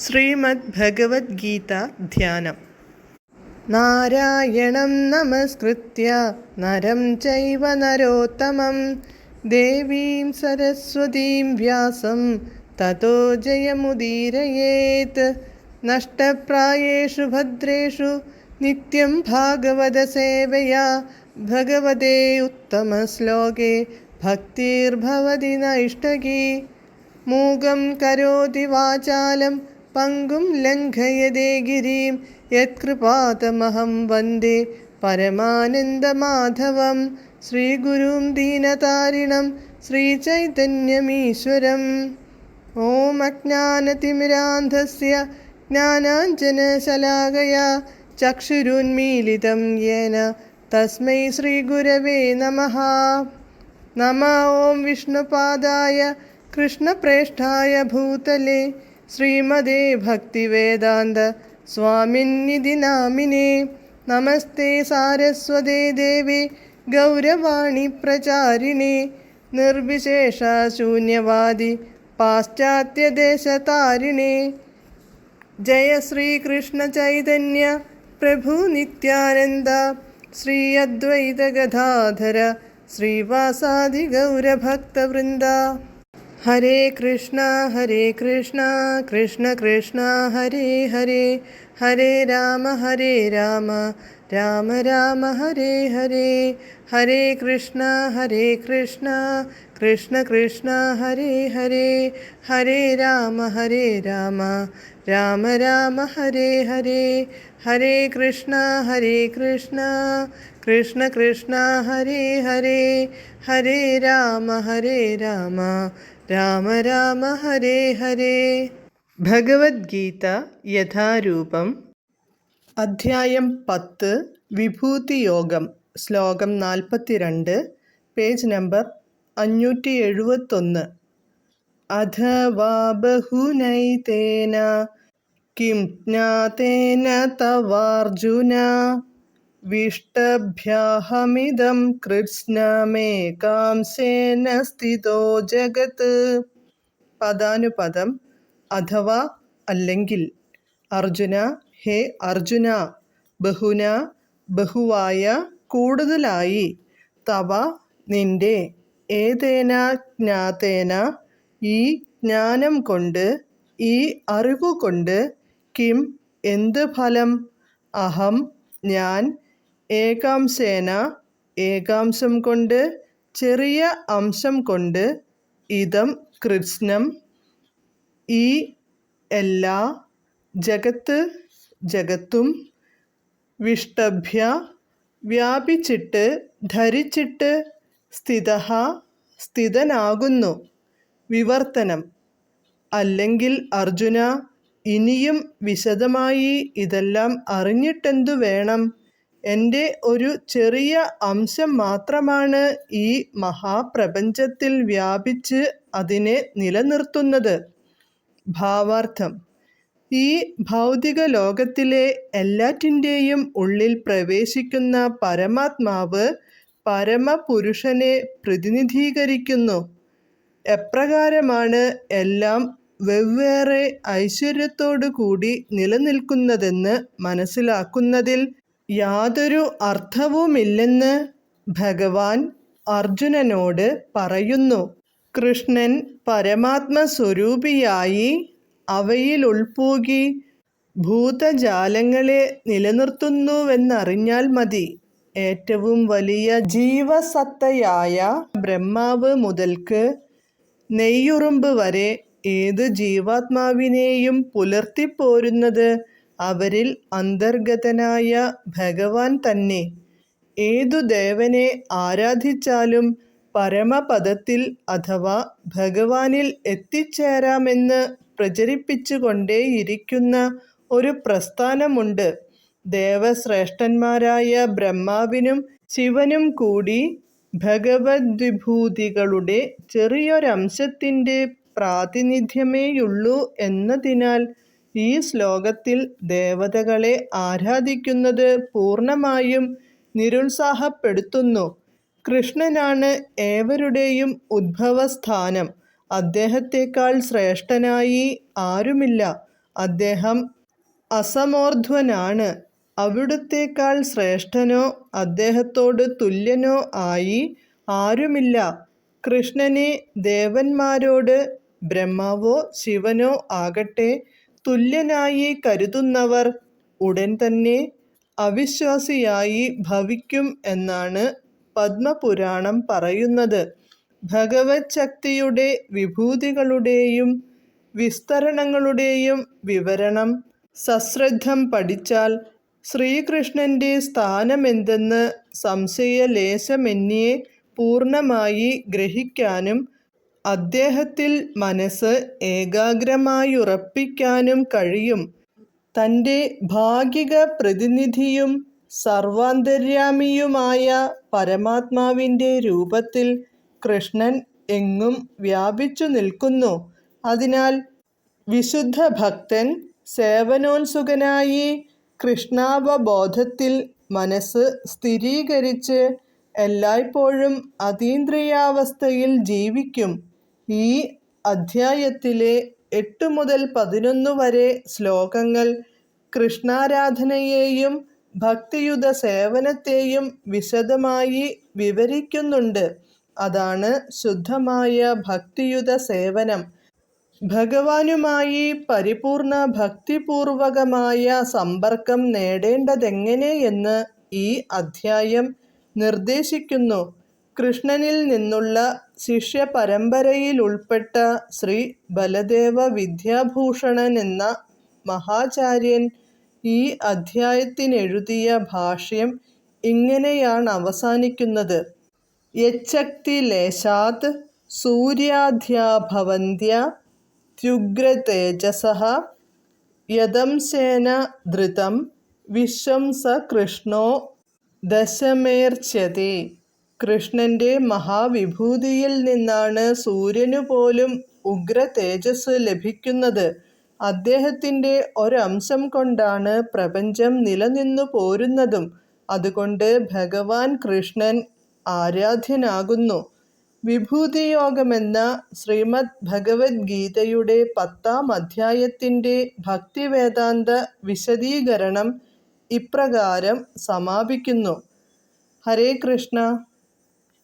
ശ്രീമദ് ഭഗവത്ഗീത ധ്യാനം. നാരായണം നമസ്കൃത്യ നരം ചൈവ നരോത്തമം ദേവീം സരസ്വതീം വ്യാസം തതോ ജയമുദീരയേത്. നഷ്ടപ്രായേഷു ഭദ്രേഷു നിത്യം ഭാഗവത സേവയാ ഭഗവതേ ഉത്തമശ്ലോകേ ഭക്തിർഭവതി നൈഷ്ടകീ. മൂകം കരോതി വാചാലം പങ്കും ലംഘയതേ ഗിരിം യത്കൃപാതമഹം വന്ദേ പരമാനന്ദമാധവം. ശ്രീഗുരും ദീനതാരിണം ശ്രീചൈതന്യമീശ്വരം. ഓം അജ്ഞാനതിമിരാന്ധസ്യ ജ്ഞാനാഞ്ജനശലാകയാ ചക്ഷുരുന്മീലിതം യേന തസ്മൈ ശ്രീഗുരവേ നമഃ. നമഃ ഓം വിഷ്ണുപാദായ കൃഷ്ണപ്രേഷ്ഠായ ഭൂതലേ ശ്രീമദേ ഭക്തിവേദാന്ത സ്വാമിന്നിധി നാമിനേ. നമസ്തേ സാരസ്വതേ ദേവേ ഗൗരവാണി പ്രചാരിണേ നിർവിശേഷ ശൂന്യവാദി പാശ്ചാത്യദേശതാരിണേ. ജയ ശ്രീകൃഷ്ണ ചൈതന്യ പ്രഭു നിത്യാനന്ദ ശ്രീ അദ്വൈത ഗദാധര ശ്രീവാസാദി ഗൗരഭക്തവൃന്ദ. ഹരേ കൃഷ്ണ കൃഷ്ണ കൃഷ്ണ ഹരേ ഹരേ, ഹരേ രാമ രാമ രാമ ഹരേ ഹരേ. ഹരേ കൃഷ്ണ കൃഷ്ണ കൃഷ്ണ ഹരേ ഹരേ, ഹരേ രാമ രാമ രാമ ഹരേ ഹരേ. ഹരേ കൃഷ്ണ കൃഷ്ണ ഹരേ ഹരേ, ഹരേ രാമ രാമ ഹരേ ഹരേ. ഭഗവത്ഗീത യഥാരൂപം. അധ്യായം 10 വിഭൂതിയോഗം. ശ്ലോകം 42, പേജ് നമ്പർ 571. അഥവാ ബഹുനൈതേന കിം ജ്ഞാതേന തവാർജുന വിഷ്ടഭ്യഹമിദം കൃത്സ്നമേകാംശേന സ്ഥിതോ ജഗത്. പദാനുപദം. അഥവാ അല്ലെങ്കിൽ. അർജുന, ഹേ അർജുന, ബഹുന ബഹുവായ കൂടുതലായി, തവ നിന്റെ, ഏതേന ജ്ഞാതേന ഈ ജ്ഞാനം കൊണ്ട്, ഈ അറിവുകൊണ്ട്, കിം എന്ത് ഫലം, അഹം ഞാൻ, ഏകാംശേന ഏകാംശം കൊണ്ട്, ചെറിയ അംശം കൊണ്ട്, ഇതം കൃത്സ്നം ഈ എല്ലാ, ജഗത്ത് ജഗത്തും, വിഷ്ടഭ്യ വ്യാപിച്ചിട്ട് ധരിച്ചിട്ട്, സ്ഥിതഃ സ്ഥിതനാകുന്നു. വിവർത്തനം. അല്ലെങ്കിൽ അർജുന, ഇനിയും വിശദമായി ഇതെല്ലാം അറിഞ്ഞിട്ടെന്തു വേണം? എൻ്റെ ഒരു ചെറിയ അംശം മാത്രമാണ് ഈ മഹാപ്രപഞ്ചത്തിൽ വ്യാപിച്ച് അതിനെ നിലനിർത്തുന്നത്. ഭാവാർത്ഥം. ഈ ഭൗതിക ലോകത്തിലെ എല്ലാറ്റിൻ്റെയും ഉള്ളിൽ പ്രവേശിക്കുന്ന പരമാത്മാവ് പരമപുരുഷനെ പ്രതിനിധീകരിക്കുന്നു. എപ്രകാരമാണ് എല്ലാം വെവ്വേറെ ഐശ്വര്യത്തോടു കൂടി നിലനിൽക്കുന്നതെന്ന് മനസ്സിലാക്കുന്നതിൽ യാതൊരു അർത്ഥവുമില്ലെന്ന് ഭഗവാൻ അർജുനനോട് പറയുന്നു. കൃഷ്ണൻ പരമാത്മസ്വരൂപിയായി അവയിൽ ഉൾപ്പൂകി ഭൂതജാലങ്ങളെ നിലനിർത്തുന്നുവെന്നറിഞ്ഞാൽ മതി. ഏറ്റവും വലിയ ജീവസത്തയായ ബ്രഹ്മാവ് മുതൽക്ക് നെയ്യുറുമ്പ് വരെ ഏത് ജീവാത്മാവിനെയും പുലർത്തിപ്പോരുന്നത് അവരിൽ അന്തർഗതനായ ഭഗവാൻ തന്നെ. ഏതു ദേവനെ ആരാധിച്ചാലും പരമപദത്തിൽ അഥവാ ഭഗവാനിൽ എത്തിച്ചേരാമെന്ന് പ്രചരിപ്പിച്ചുകൊണ്ടേയിരിക്കുന്ന ഒരു പ്രസ്ഥാനമുണ്ട്. ദേവശ്രേഷ്ഠന്മാരായ ബ്രഹ്മാവിനും ശിവനും കൂടി ഭഗവദ്വിഭൂതികളുടെ ചെറിയൊരംശത്തിൻ്റെ പ്രാതിനിധ്യമേയുള്ളൂ എന്നതിനാൽ ഈ ശ്ലോകത്തിൽ ദേവതകളെ ആരാധിക്കുന്നത് പൂർണ്ണമായും നിരുത്സാഹപ്പെടുത്തുന്നു. കൃഷ്ണനാണ് ഏവരുടെയും ഉദ്ഭവസ്ഥാനം. അദ്ദേഹത്തെക്കാൾ ശ്രേഷ്ഠനായി ആരുമില്ല. അദ്ദേഹം അസമോർധ്വനാണ്. അവിടുത്തേക്കാൾ ശ്രേഷ്ഠനോ അദ്ദേഹത്തോട് തുല്യനോ ആയി ആരുമില്ല. കൃഷ്ണനെ ദേവന്മാരോട് ബ്രഹ്മാവോ ശിവനോ ആകട്ടെ തുല്യനായി കരുതുന്നവർ ഉടൻ തന്നെ അവിശ്വാസിയായി ഭവിക്കും എന്നാണ് പദ്മപുരാണം പറയുന്നത്. ഭഗവത് ശക്തിയുടെ വിഭൂതികളുടെയും വിസ്തരണങ്ങളുടെയും വിവരണം സശ്രദ്ധം പഠിച്ചാൽ ശ്രീകൃഷ്ണന്റെ സ്ഥാനമെന്തെന്ന് സംശയലേശമന്യേ പൂർണ്ണമായി ഗ്രഹിക്കാനും അദ്ദേഹത്തിൽ മനസ്സ് ഏകാഗ്രമായുറപ്പിക്കാനും കഴിയും. തൻ്റെ ഭാഗിക പ്രതിനിധിയും സർവാന്തര്യാമിയുമായ പരമാത്മാവിൻ്റെ രൂപത്തിൽ കൃഷ്ണൻ എങ്ങും വ്യാപിച്ചു നിൽക്കുന്നു. അതിനാൽ വിശുദ്ധ ഭക്തൻ സേവനോത്സുകനായി കൃഷ്ണാവബോധത്തിൽ മനസ്സ് സ്ഥിരീകരിച്ച് എല്ലായ്പ്പോഴും അതീന്ദ്രിയാവസ്ഥയിൽ ജീവിക്കും. ഈ അധ്യായത്തിലെ 8 മുതൽ 11 വരെ ശ്ലോകങ്ങൾ കൃഷ്ണാരാധനയെയും ഭക്തിയുത സേവനത്തെയും വിശദമായി വിവരിക്കുന്നുണ്ട്. അതാണ് ശുദ്ധമായ ഭക്തിയുത സേവനം. ഭഗവാനുമായി പരിപൂർണ ഭക്തിപൂർവകമായ സമ്പർക്കം നേടേണ്ടതെങ്ങനെയെന്ന് ഈ അധ്യായം നിർദ്ദേശിക്കുന്നു. കൃഷ്ണനിൽ നിന്നുള്ള ശിഷ്യപരമ്പരയിലുൾപ്പെട്ട ശ്രീ ബലദേവ വിദ്യാഭൂഷണൻ എന്ന മഹാചാര്യൻ ഈ അധ്യായത്തിനെഴുതിയ ഭാഷ്യം ഇങ്ങനെയാണ് അവസാനിക്കുന്നത്. യച്ഛക്തിലേശാത് സൂര്യാദ്യാഭവന്ത്യുഗ്രതേജസഃ യദംശേന ധൃതം വിശ്വം സ കൃഷ്ണോ ദശമേർച്യതേ. കൃഷ്ണന്റെ മഹാവിഭൂതിയിൽ നിന്നാണ് സൂര്യനു പോലും ഉഗ്ര തേജസ് ലഭിക്കുന്നത്. അദ്ദേഹത്തിൻ്റെ ഒരംശം കൊണ്ടാണ് പ്രപഞ്ചം നിലനിന്നു പോരുന്നതും. അതുകൊണ്ട് ഭഗവാൻ കൃഷ്ണൻ ആരാധ്യനാകുന്നു. വിഭൂതിയോഗമെന്ന ശ്രീമദ് ഭഗവത്ഗീതയുടെ 10-ാം അധ്യായത്തിൻ്റെ ഭക്തിവേദാന്ത വിശദീകരണം ഇപ്രകാരം സമാപിക്കുന്നു. ഹരേ കൃഷ്ണ.